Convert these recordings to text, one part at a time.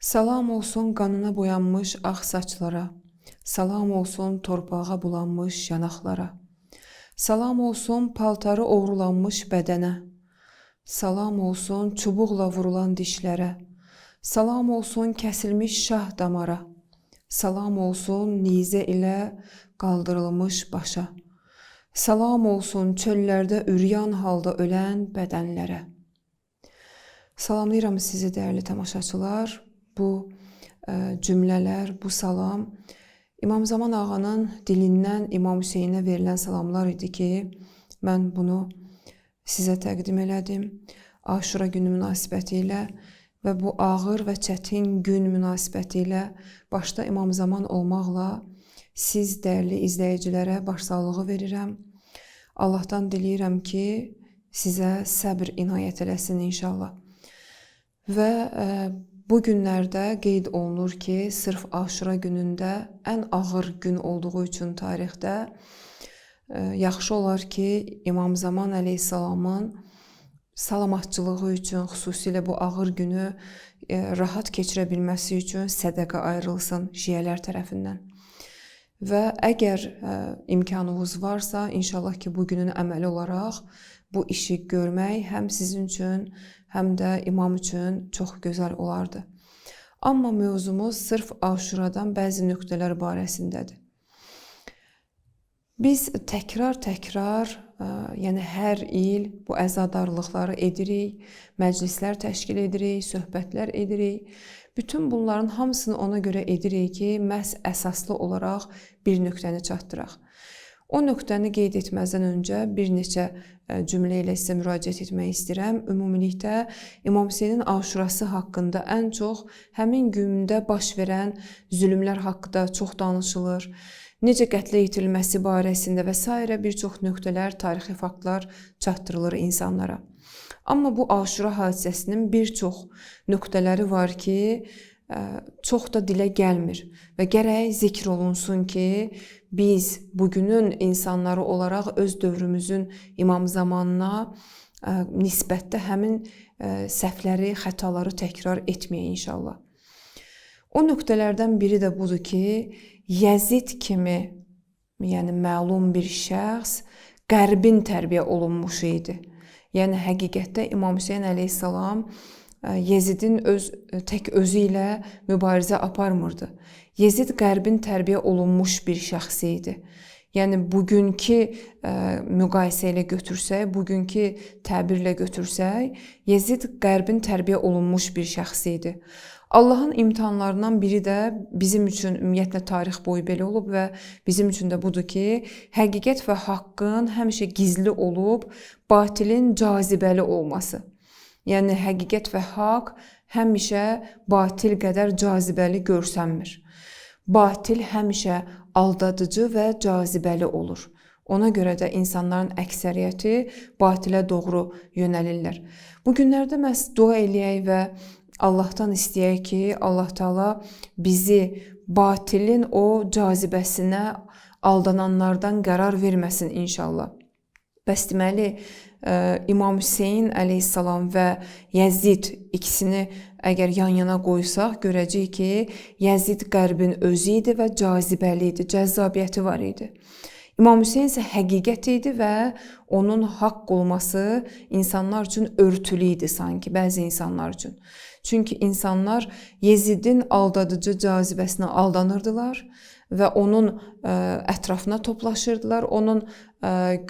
Salam olsun qanına boyanmış ağ saçlara, salam olsun torpağa bulanmış yanaqlara, salam olsun paltarı oğrulanmış bədənə, salam olsun çubuqla vurulan dişlərə, salam olsun kəsilmiş şah damara, salam olsun nizə ilə qaldırılmış başa, salam olsun çöllərdə üryan halda ölən bədənlərə. Salamlayıram sizi dəyərli tamaşaçılar. Bu cümlələr, bu salam İmam Zaman ağanın dilindən İmam Hüseynə verilən salamlar idi ki, mən bunu sizə təqdim elədim. Aşura günü münasibəti ilə və bu ağır və çətin gün münasibəti ilə başda İmam Zaman olmaqla siz dəyərli izləyicilərə başsağlığı verirəm. Allahdan diləyirəm ki, sizə səbr inayət eləsin inşallah. Və bu günlərdə qeyd olunur ki, sırf Aşura günündə ən ağır gün olduğu üçün tarixdə yaxşı olar ki, İmam Zaman əleyhissalamın salamatçılığı üçün, xüsusilə bu ağır günü rahat keçirə bilməsi üçün sədəqə ayrılsın şiyələr tərəfindən. Və əgər imkanınız varsa, inşallah ki, bu günün əməli olaraq bu işi görmək həm sizin üçün, həm də imam üçün çox gözəl olardı. Amma mövzumuz sırf Aşuradan bəzi nöqtələr barəsindədir. Biz təkrar, yəni hər il bu əzadarlıqları edirik, məclislər təşkil edirik, söhbətlər edirik. Bütün bunların hamısını ona görə edirik ki, məhz əsaslı olaraq bir nöqtəni çatdıraq. O nöqtəni qeyd etməzdən öncə bir neçə cümlə ilə sizə müraciət etmək istəyirəm. Ümumilikdə İmam Hüseynin Aşurası haqqında ən çox həmin gündə baş verən zülmlər haqqında çox danışılır. Necə qətlə yetirilməsi barəsində və s. bir çox nöqtələr, tarixi faktlar çatdırılır insanlara. Amma bu Aşura hadisəsinin bir çox nöqtələri var ki, çox da dilə gəlmir və gərək zikr olunsun ki, biz bugünün insanları olaraq öz dövrümüzün İmam Zamanına nisbətdə həmin səhvləri, xətaları təkrar etməyək inşallah. O nöqtələrdən biri də budur ki, Yezid kimi, yəni məlum bir şəxs Qərbin tərbiyə olunmuş idi. Yəni həqiqətdə İmam Hüseyn əleyhissalam Yezidin tək özü ilə mübarizə aparmırdı. Yezid Qərbin tərbiyə olunmuş bir şəxs idi. Yəni bugünkü müqayisə ilə götürsək, bugünkü təbirlə götürsək, Yezid Qərbin tərbiyə olunmuş bir şəxs idi. Allahın imtihanlarından biri də bizim üçün ümumiyyətlə tarix boyu belə olub və bizim üçün də budur ki, həqiqət və haqqın həmişə gizli olub, batilin cazibəli olması. Yəni həqiqət və haqq həmişə batil qədər cazibəli görsənmir. Batil həmişə aldadıcı və cazibəli olur. Ona görə də insanların əksəriyyəti batilə doğru yönəlirlər. Bu günlərdə məhz dua eləyək və Allahdan istəyək ki, Allah Taala bizi batilin o cazibəsinə aldananlardan qərar verməsin inşallah. Bəs deməli, İmam Hüseyn əleyhissalam və Yezid ikisini əgər yan-yana qoysaq, görəcəyik ki, Yezid Qərbin özü idi və cazibəli idi, cəzzabiyyəti var idi. İmam Hüseyn isə həqiqət idi və onun haqq olması insanlar üçün örtülü idi sanki, bəzi insanlar üçün. Çünki insanlar Yezidin aldadıcı cazibəsinə aldanırdılar və onun ətrafına toplaşırdılar, onun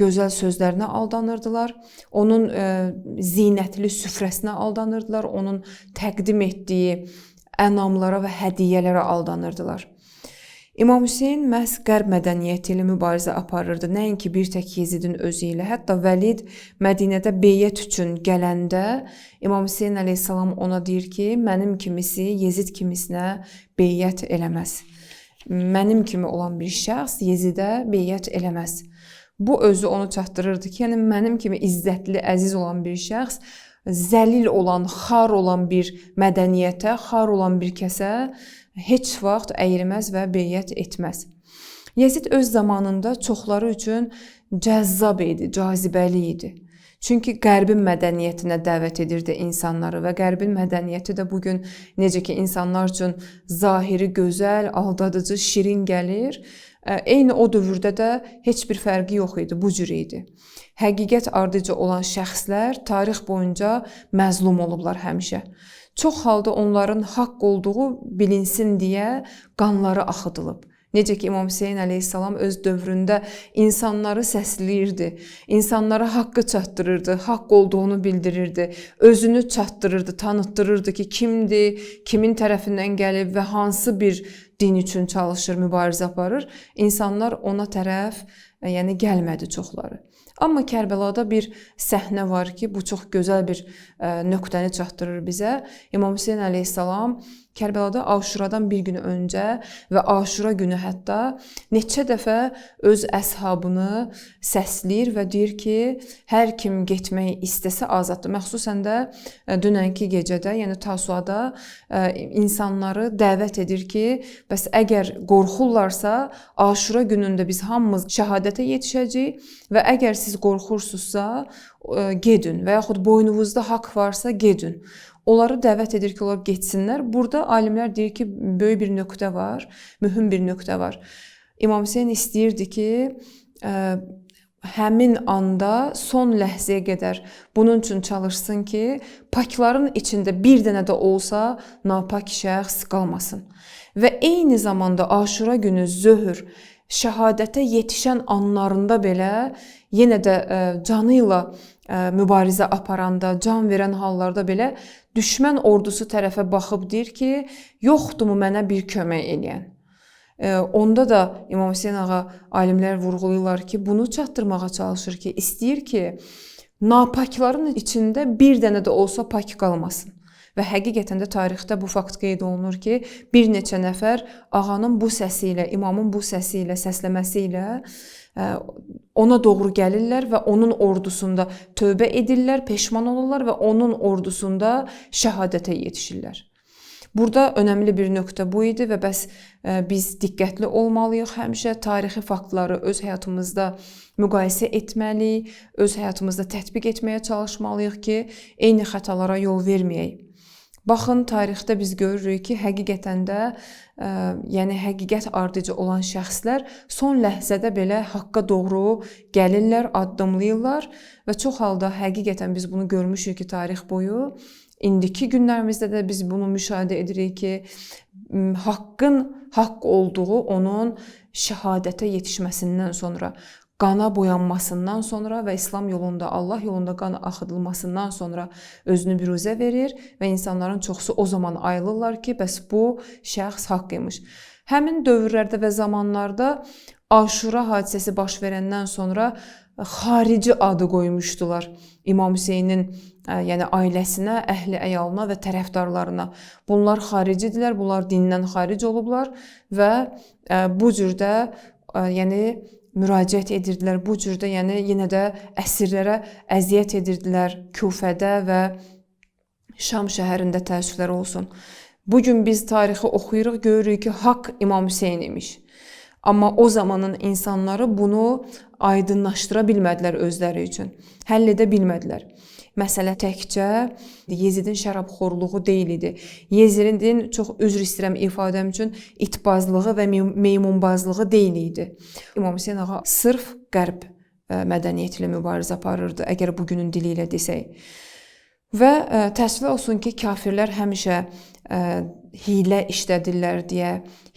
gözəl sözlərinə aldanırdılar, onun zinətli süfrəsinə aldanırdılar, onun təqdim etdiyi ənamlara və hədiyyələrə aldanırdılar. İmam Hüseyn məhz qərb mədəniyyəti ilə mübarizə aparırdı, nəinki bir tək Yezidin özü ilə. Hətta Vəlid Mədinədə beyyət üçün gələndə İmam Hüseyn əleyhissalam ona deyir ki, mənim kimisi Yezid kimisinə beyyət eləməz. Mənim kimi olan bir şəxs Yezidə beyyət eləməz. Bu özü onu çatdırırdı ki, yəni mənim kimi izzətli, əziz olan bir şəxs zəlil olan, xar olan bir mədəniyyətə, xar olan bir kəsə heç vaxt əyilməz və beyyət etməz. Yezid öz zamanında çoxları üçün cəzzab idi, cazibəli idi. Çünki Qərbin mədəniyyətinə dəvət edirdi insanları və Qərbin mədəniyyəti də bugün necə ki insanlar üçün zahiri gözəl, aldadıcı, şirin gəlir, eyni o dövrdə də heç bir fərqi yox idi, bu cür idi. Həqiqət ardıcı olan şəxslər tarix boyunca məzlum olublar həmişə. Çox halda onların haqq olduğu bilinsin deyə qanları axıdılıb. Necə ki İmam Hüseyn əleyhissalam öz dövründə insanları səsləyirdi, insanlara haqqı çatdırırdı, haqq olduğunu bildirirdi, özünü çatdırırdı, tanıtdırırdı ki, kimdir, kimin tərəfindən gəlib və hansı bir din üçün çalışır, mübarizə aparır. İnsanlar ona tərəf gəlmədi çoxları. Amma Kərbəlada bir səhnə var ki, bu çox gözəl bir nöqtəni çatdırır bizə. İmam Hüseyn əleyhissalam Kərbəlada Aşuradan bir gün öncə və Aşura günü hətta neçə dəfə öz əshabını səsləyir və deyir ki, hər kim getmək istəsə azaddır. Məxsusən də dünənki gecədə, yəni Tasuada insanları dəvət edir ki, bəs əgər qorxurlarsa, Aşura günündə biz hamımız şəhadətə yetişəcəyik və əgər siz qorxursunuzsa, gedin və yaxud boynunuzda haqq varsa, gedin. Onları dəvət edir ki, onlar getsinlər. Burada alimlər deyir ki, böyük bir nöqtə var, mühüm bir nöqtə var. İmam Hüseyn istəyirdi ki, həmin anda son ləhzəyə qədər bunun üçün çalışsın ki, pakların içində bir dənə də olsa napak şəxs qalmasın. Və eyni zamanda Aşura günü zöhr, şəhadətə yetişən anlarında belə yenə də canı ilə mübarizə aparanda, can verən hallarda belə düşmən ordusu tərəfə baxıb deyir ki, yoxdurmu mənə bir kömək eləyən? Onda da İmam Hüseyn ağa alimlər vurğulayırlar ki, bunu çatdırmağa çalışır ki, istəyir ki, napakların içində bir dənə də olsa pak qalmasın. Və həqiqətən də tarixdə bu fakt qeyd olunur ki, bir neçə nəfər ağanın bu səsi ilə, imamın bu səsi ilə, səsləməsi ilə ona doğru gəlirlər və onun ordusunda tövbə edirlər, peşman olurlar və onun ordusunda şəhadətə yetişirlər. Burada önəmli bir nöqtə bu idi və bəs biz diqqətli olmalıyıq həmişə, tarixi faktları öz həyatımızda müqayisə etməliyik, öz həyatımızda tətbiq etməyə çalışmalıyıq ki, eyni xətalara yol verməyək. Baxın, tarixdə biz görürük ki, həqiqətən də, yəni həqiqət ardıcı olan şəxslər son ləhzədə belə haqqa doğru gəlirlər, addımlayırlar və çox halda həqiqətən biz bunu görmüşük ki, tarix boyu. İndiki günlərimizdə də biz bunu müşahidə edirik ki, haqqın haqq olduğu onun şəhadətə yetişməsindən sonra, qana boyanmasından sonra və İslam yolunda, Allah yolunda qan axıdılmasından sonra özünü büruzə verir və insanların çoxusu o zaman ayılırlar ki, bəs bu şəxs haqq imiş. Həmin dövrlərdə və zamanlarda Aşura hadisəsi baş verəndən sonra xarici adı qoymuşdular İmam Hüseynin yəni ailəsinə, əhli əyalına və tərəfdarlarına. Bunlar xaricidirlər, bunlar dindən xaric olublar və bu cürdə yəni müraciət edirdilər. Bu cürdə yəni yenə də əsirlərə əziyyət edirdilər Küfədə və Şam şəhərində təəssüflər olsun. Bugün biz tarixi oxuyuruq, görürük ki, haqq İmam Hüseyn imiş. Amma o zamanın insanları bunu aydınlaşdıra bilmədilər özləri üçün. Həll edə bilmədilər. Məsələ təkcə Yezidin şərabxorluğu deyil idi. Yezidin, çox üzr istəyirəm ifadəm üçün, itbazlığı və meymunbazlığı deyil idi. İmam Hüseyn ağa sırf qərb mədəniyyəti ilə mübarizə aparırdı, əgər bugünün dili ilə desək. Və təəssüf olsun ki, kafirlər həmişə hilə işlədirlər deyə,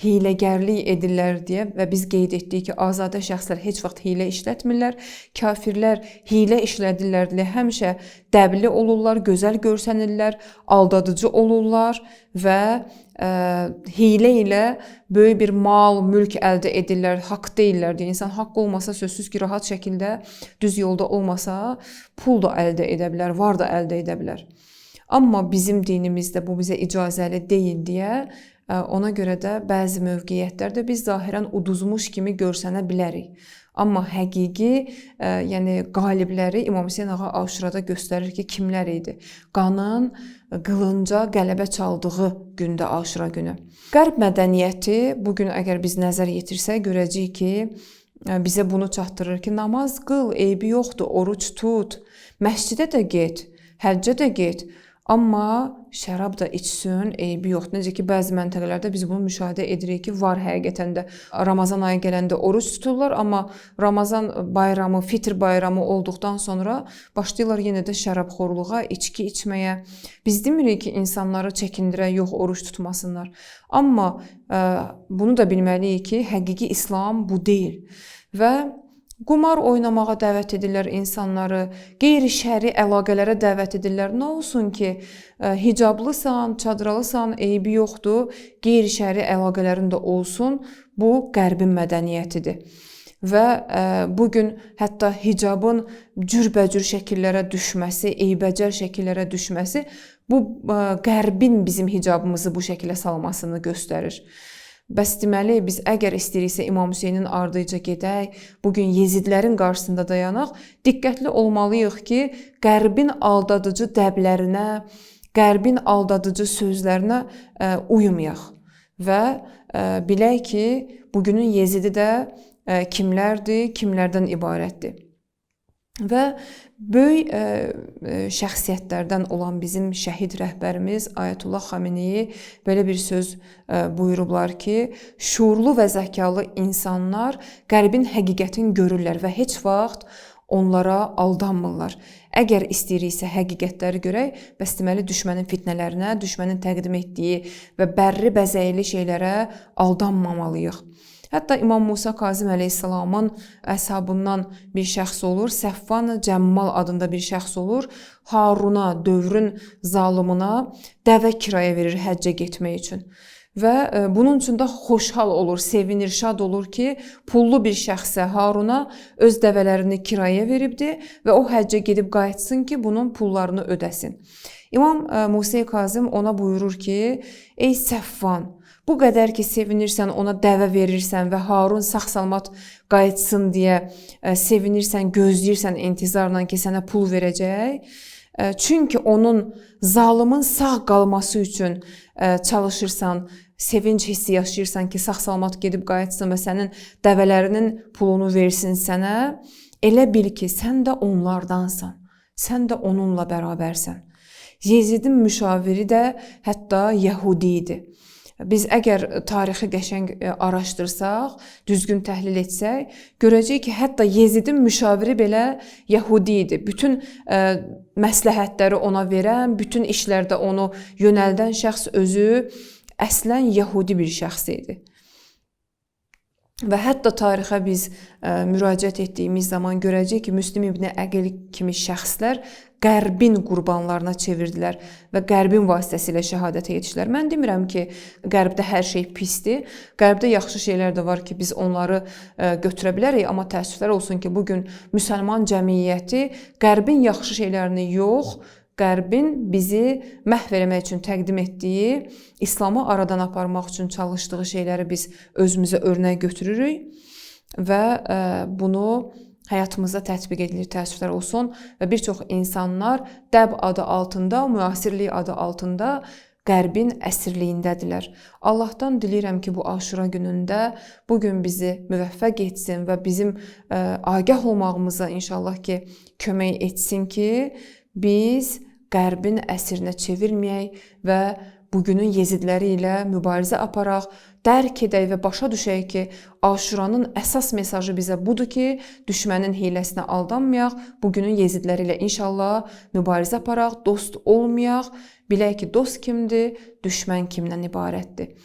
hiləgərlik edirlər deyə və biz qeyd etdik ki, azadə şəxslər heç vaxt hilə işlətmirlər. Kafirlər hilə işlədirlər deyə həmişə dəbli olurlar, gözəl görsənirlər, aldadıcı olurlar və hilə ilə böyük bir mal, mülk əldə edirlər, haqq deyirlər deyə. İnsan haqq olmasa, sözsüz ki, rahat şəkildə düz yolda olmasa, pul da əldə edə bilər, var da əldə edə bilər. Amma bizim dinimizdə bu bizə icazəli deyil deyə, ona görə də bəzi mövqeyyətlərdə biz zahirən uduzmuş kimi görsənə bilərik. Amma həqiqi, yəni qalibləri İmam Hüseyn ağa Aşurada göstərir ki, kimlər idi? Qanın qılınca qələbə çaldığı gündə Aşura günü. Qərb mədəniyyəti bugün əgər biz nəzər yetirsək, görəcəyik ki, bizə bunu çatdırır ki, namaz qıl, eybi yoxdur, oruç tut, məscidə də get, həccə də get. Amma şərab da içsin, eybi yoxdur. Necə ki, bəzi məntəqələrdə biz bunu müşahidə edirik ki, var həqiqətən də Ramazan ayı gələndə oruç tuturlar, amma Ramazan bayramı, Fitr bayramı olduqdan sonra başlayırlar yenə də şərabxorluğa, içki içməyə. Biz demirik ki, insanları çəkindirək, yox, oruç tutmasınlar. Amma bunu da bilməliyik ki, həqiqi İslam bu deyil. Və qumar oynamağa dəvət edirlər insanları, qeyri-şəri əlaqələrə dəvət edirlər. Nə olsun ki, hicablısan, çadralısan, eybi yoxdur, qeyri-şəri əlaqələrin də olsun. Bu qərbin mədəniyyətidir. Və bugün hətta hicabın cürbəcür şəkillərə düşməsi, eybəcər şəkillərə düşməsi bu qərbin bizim hicabımızı bu şəkilə salmasını göstərir. Bəs deməli, biz əgər istəyiriksə İmam Hüseynin ardınca gedək, bugün Yezidlərin qarşısında dayanaq, diqqətli olmalıyıq ki, qərbin aldadıcı dəblərinə, qərbin aldadıcı sözlərinə uymayaq. Və bilək ki, bugünün Yezidi də kimlərdir, kimlərdən ibarətdir. Və böyük şəxsiyyətlərdən olan bizim şəhid rəhbərimiz Ayətullah Xameneyi belə bir söz buyurublar ki, şuurlu və zəkalı insanlar qərbin həqiqətini görürlər və heç vaxt onlara aldanmırlar. Əgər istəyiriksə həqiqətləri görək, bəs deməli düşmənin fitnələrinə, düşmənin təqdim etdiyi və bərri bəzəkli şeylərə aldanmamalıyıq. Hətta İmam Musa Kazım əleyhissalamın əshabından bir şəxs olur, Səffan Cəmmal adında bir şəxs olur. Haruna, dövrün zalımına dəvə kiraya verir həccə getmək üçün. Və bunun üçün də xoşhal olur, sevinir, şad olur ki, pullu bir şəxsə Haruna öz dəvələrini kiraya veribdi və o həccə gedib qayıtsın ki, bunun pullarını ödəsin. İmam Musa Kazım ona buyurur ki, ey Səffan, bu qədər ki, sevinirsən, ona dəvə verirsən və Harun sağ-salamat qayıtsın deyə sevinirsən, gözləyirsən intizarla ki, sənə pul verəcək. Çünki onun zalımın sağ qalması üçün çalışırsan, sevinç hissi yaşayırsan ki, sağ-salamat gedib qayıtsın və sənin dəvələrinin pulunu versin sənə. Elə bil ki, sən də onlardansan, sən də onunla bərabərsən. Yezidin müşaviri də hətta Yəhudi idi. Biz əgər tarixi qəşəng araşdırsaq, düzgün təhlil etsək, görəcəyik ki, hətta Yezidin müşaviri belə Yəhudi idi. Bütün məsləhətləri ona verən, bütün işlərdə onu yönəldən şəxs özü əslən Yəhudi bir şəxs idi. Və hətta tarixə biz müraciət etdiyimiz zaman görəcəyik ki, Müslim İbn Əqil kimi şəxslər qərbin qurbanlarına çevirdilər və qərbin vasitəsilə şəhadətə yetişdilər. Mən demirəm ki, qərbdə hər şey pisdir. Qərbdə yaxşı şeylər də var ki, biz onları götürə bilərik, amma təəssüflər olsun ki, bugün müsəlman cəmiyyəti qərbin yaxşı şeylərini yox, qərbin bizi məhv eləmək üçün təqdim etdiyi, İslamı aradan aparmaq üçün çalışdığı şeyləri biz özümüzə örnək götürürük və bunu həyatımızda tətbiq edilir, təəssüflər olsun və bir çox insanlar dəb adı altında, müasirlik adı altında qərbin əsirliyindədirlər. Allahdan diləyirəm ki, bu Aşura günündə bugün bizi müvəffəq etsin və bizim agah olmağımıza inşallah ki, kömək etsin ki, biz qərbinəsirinə çevirməyək və bugünün Yezidləri ilə mübarizə aparaq, dərk edək və başa düşək ki, Aşuranın əsas mesajı bizə budur ki, düşmənin hiləsinə aldanmayaq, bugünün Yezidləri ilə inşallah mübarizə aparaq, dost olmayaq, bilək ki, dost kimdir, düşmən kimdən ibarətdir.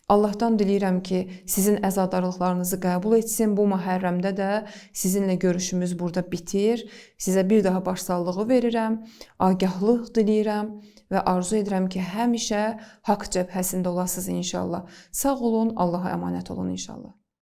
Allahdan diləyirəm ki, sizin əzadarlıqlarınızı qəbul etsin. Bu Məhərrəmdə də sizinlə görüşümüz burada bitir. Sizə bir daha başsağlığı verirəm, agəhlıq diləyirəm və arzu edirəm ki, həmişə haqq cəbhəsində olasınız inşallah. Sağ olun, Allaha əmanət olun inşallah.